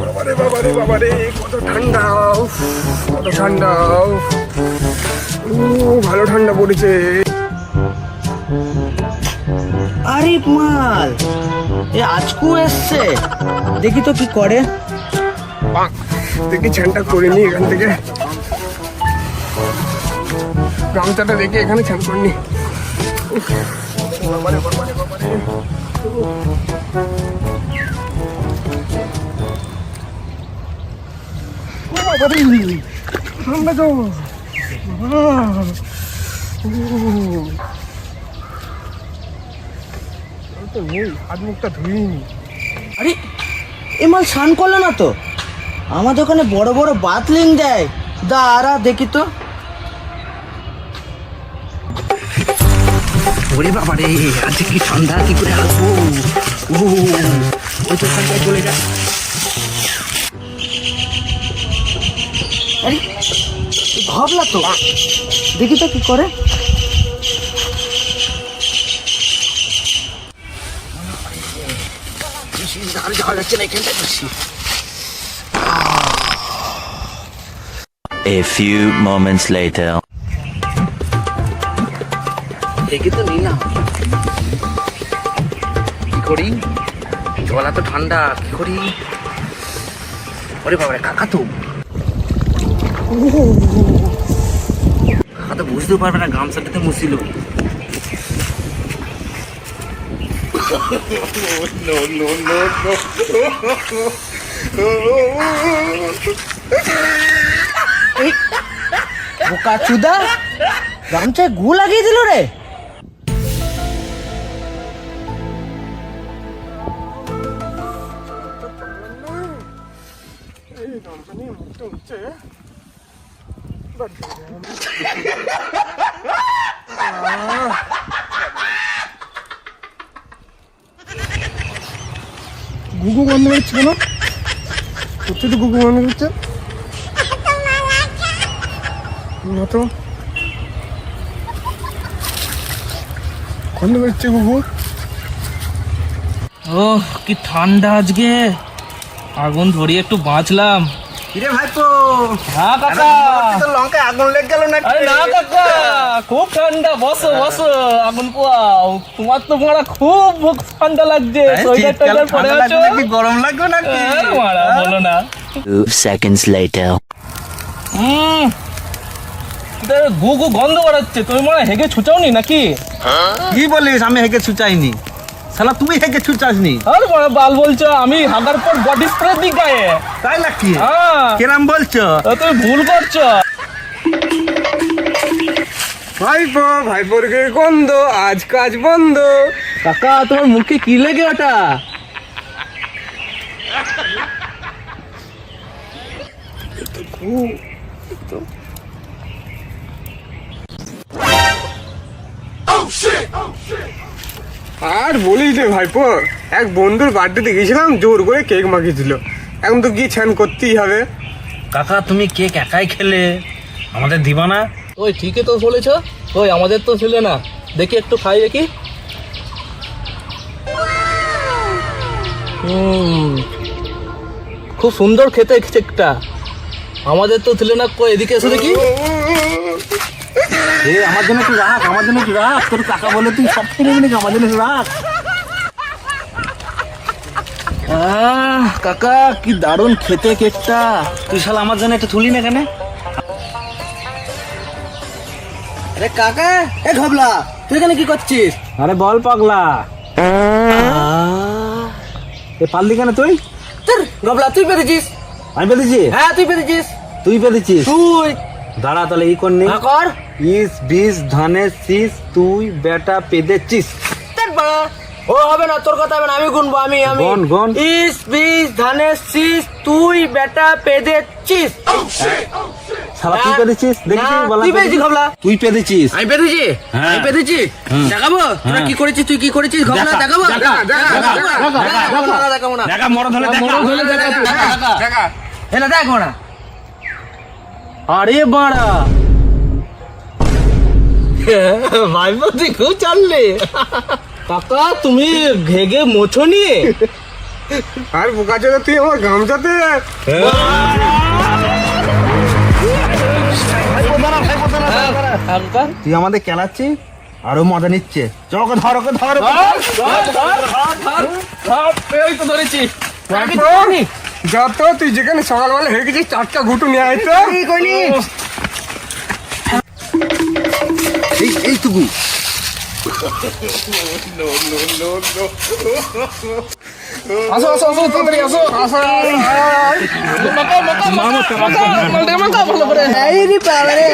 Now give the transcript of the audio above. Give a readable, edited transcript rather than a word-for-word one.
বাবারে বাবারে বাবারে কত ঠান্ডা, উফ, কত ঠান্ডা, উফ। ভালো ঠান্ডা পড়েছে। আরে মাল এ আজকু এসছে, দেখি তো কি করে। দেখি ছানটা করে নি এখান থেকে, গামছাটা দেখে এখানে ছান করে নি। বাবারে বাবারে বাবারে, ঠান্ডা তো নেই, হাত মুখটা ধুইনি। আরে এ মাল স্নান করলো না তো, আমাদের ওখানে বড় বড় বাথলিং দেয়, দাঁড়া দেখি তো। ওরে বাবা রে, আজকে কি ঠান্ডা, কি করে আসবো? ওই তো ঠান্ডায় চলে যা। আরে ভাবলা তো, দেখি তো কি করে। যাওয়া যাচ্ছে না, এখানটায় বসি। A few moments later. দেখি তো নিলাম, কি করি? জল এত ঠান্ডা, কি করি? ওরে বাবা, কাকা তো বুঝতেও পারবে না, গামছাটাতে মুছিল। বোকা চুদা, গামছায় গু লাগিয়ে দিল রে। গুগু বন্ধ হচ্ছে কেন? কোথায় তো গুগু বন্ধ হচ্ছে না তো, বন্ধ হচ্ছে গুগু। ও কি ঠান্ডা আজকে, আগুন ধরিয়ে একটু বাঁচলাম। কিরে ভাইপো, হ্যাঁ কাকা। তো লঙ্কায় আগুন লেগে গেল না? আরে না কাকা, খুব ঠান্ডা, বসো বসো, আগুন পোয়াও। তোমার তো মারা খুব ঠান্ডা লাগছে, সোয়েটার টোয়েটার পরে আছো। গরম লাগবে নাকি? মারা বলো না। 2 seconds later. গু গু গন্ধ বাড়াচ্ছে, তুমি মনে হয় হেগে ছুচাওনি নাকি? কি বলিস, আমি হেগে ছুচাইনি, শালা তুই হেগে ছুচাসনি। আরে বড় বাল বলছো, আমি হাগার পর বডি স্প্রে দিই গায়ে। তাই নাকি? হ্যাঁ, কিরাম বলছো? তুমি ভুল করছো। ভাইপো, ভাইপোর গে গন্ধ, আজ কাজ বন্ধ। কাকা তোমার মুখে কি লেগে ওটা? আর বলিস রে ভাইপো, এক বন্ধুর বার্থডেতে গেছিলাম, জোর করে কেক মাখিয়ে দিল। এখন তো গিয়ে ছান করতেই হবে। কাকা তুমি কেক একাই খেলে, আমাদের দিবা না? ওই ঠিকই তো বলেছ, ওই আমাদের তো ছিল না, দেখি একটু খাই দেখি। খুব সুন্দর খেতে কেকটা, আমাদের তো ছিল না। কই এদিকে এসে দেখি। আমার জন্য একটু রাখ, আমার জন্য একটু রাখ, তোর কাকা বলে তুই সব খেয়ে নিবি নাকি? আমার জন্য একটু রাখ। কাকা কি দারুণ খেতে কেকটা। তুই শালা আমার জন্য একটু তুলি না কেন? আরে কাকা, এ ঘবলা, তুই এখানে কি করছিস? আরে বল পাগলা, এ পারলি কেন তুই? ঘবলা তুই পেরেছিস। আমি পেরেছি? হ্যাঁ তুই পেরেছিস। তুই পেরেছিস? তুই দাঁড়া তাহলে ই করনি। কর। ইস বিষ ধানের শীষ, তুই বেটা পেদেছিস। ও হবে না, তোর কথা হবে না, আমি গুনবো। আমি গন, গন। ইস বিশ ধানের শীষ, তুই বেটা পেদেছিস। শালা তুই পেরেছিস? দেখেছিস? না, বলা তুই পেরেছিস ঘবলা। তুই পেরেছিস? আমি পেরেছি। হ্যাঁ। আমি পেরেছি। দেখাবো তোরা কি করেছিস, তুই কি করেছিস ঘবলা, দেখাবো। দেখাবো না। দেখা মরদ হলে দেখা। এলা দেখো না। আরে বাড়া, ভাইবো তুই খুব চাললে। কাকা তুমি ভেগে মোছো নিয়ে আর বোকা চোদা তুই আমার গামছাতে একবার তুই আমাদের খেলাচ্ছি আরো মজা নিচ্ছে চল ওকে ধর ওকে ধর এই তো ধরেছি যত তুই যেখানে সকালবেলা হয়ে গেছিস চারটা ঘুটু নিয়ে আয় তো এইটুকু আসো আসো আসো তাড়াতাড়ি আসো মাকা মাকা মাকা মাকা মাকা ভালো করে এই রে বাবা রে